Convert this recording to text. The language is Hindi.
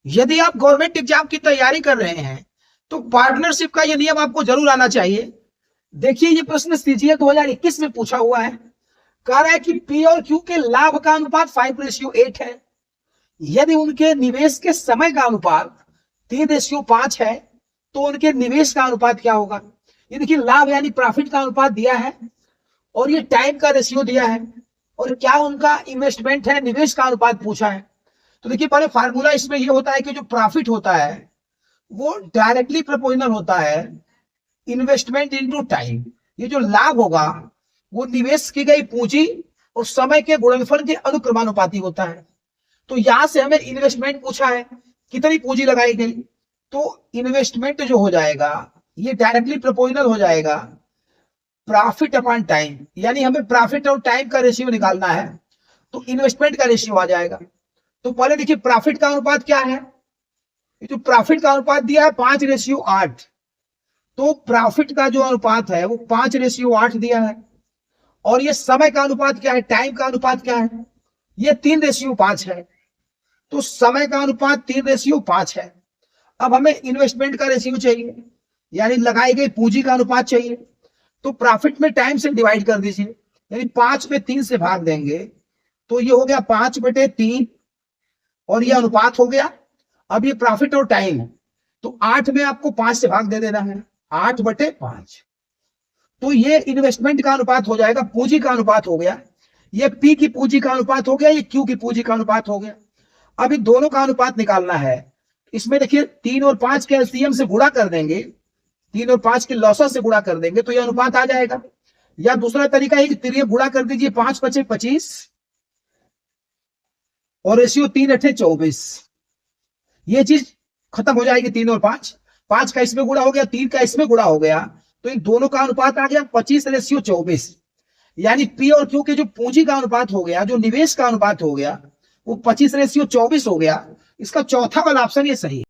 यदि आप गवर्नमेंट एग्जाम की तैयारी कर रहे हैं तो पार्टनरशिप का ये नियम आपको जरूर आना चाहिए। देखिए ये प्रश्न सीजीएल 2021 में पूछा हुआ है। कह रहा है कि पी और क्यू के लाभ का अनुपात 5:8 है। यदि उनके निवेश के समय का अनुपात 3:5 है तो उनके निवेश का अनुपात क्या होगा। ये देखिए लाभ यानी प्रॉफिट का अनुपात दिया है और ये टाइम का रेशियो दिया है और क्या उनका इन्वेस्टमेंट है, निवेश का अनुपात पूछा है। तो देखिए पहले फार्मूला इसमें ये होता है कि जो प्रॉफिट होता है वो डायरेक्टली प्रोपोर्शनल होता है इन्वेस्टमेंट इनटू टाइम। ये जो लाभ होगा वो निवेश की गई पूंजी और समय के गुणनफल के अनुक्रमानुपाती होता है। तो यहां से हमें इन्वेस्टमेंट पूछा है, कितनी पूंजी लगाई गई, तो इन्वेस्टमेंट जो हो जाएगा ये डायरेक्टली प्रोपोर्शनल हो जाएगा प्रॉफिट अपॉन टाइम, यानी हमें प्रॉफिट और टाइम का रेशियो निकालना है तो इन्वेस्टमेंट का रेशियो आ जाएगा। तो पहले देखिए प्रॉफिट का अनुपात क्या है, ये जो प्रॉफिट का अनुपात दिया है 5:8, तो प्रॉफिट का जो अनुपात है वो 5:8 दिया है। और ये समय का अनुपात क्या है, टाइम का अनुपात क्या है, ये 3:5 है। तो समय का अनुपात 3:5 है। अब हमें इन्वेस्टमेंट का रेशियो चाहिए, यानी लगाई गई पूंजी का अनुपात चाहिए। तो प्रॉफिट में टाइम से डिवाइड कर दीजिए, यानी 5 में 3 से भाग देंगे तो ये हो गया 5/3 और ये अनुपात हो गया। अब ये प्रॉफिट और टाइम है तो 8 में आपको 5 से भाग दे देना है, 8/5। तो ये इन्वेस्टमेंट का अनुपात हो जाएगा, पूंजी का अनुपात हो गया। ये पी की पूंजी का अनुपात हो गया, ये क्यू की पूंजी का अनुपात हो गया। अब इन दोनों का अनुपात निकालना है। इसमें देखिए 3 और 5 के एलसीएम से गुणा कर देंगे, 3 और 5 के लॉसेस से गुणा कर देंगे तो ये अनुपात आ जाएगा। या दूसरा तरीका है कि गुणा कर दीजिए, 5×5 = 25 और रेशियो 3×8 = 24। ये चीज खत्म हो जाएगी। 3 और 5, 5 का इसमें गुणा हो गया, 3 का इसमें गुणा हो गया, तो इन दोनों का अनुपात आ गया 25:24। यानी पी और क्यू के जो पूंजी का अनुपात हो गया, जो निवेश का अनुपात हो गया, वो 25:24 हो गया। इसका चौथा वाला ऑप्शन ये सही है।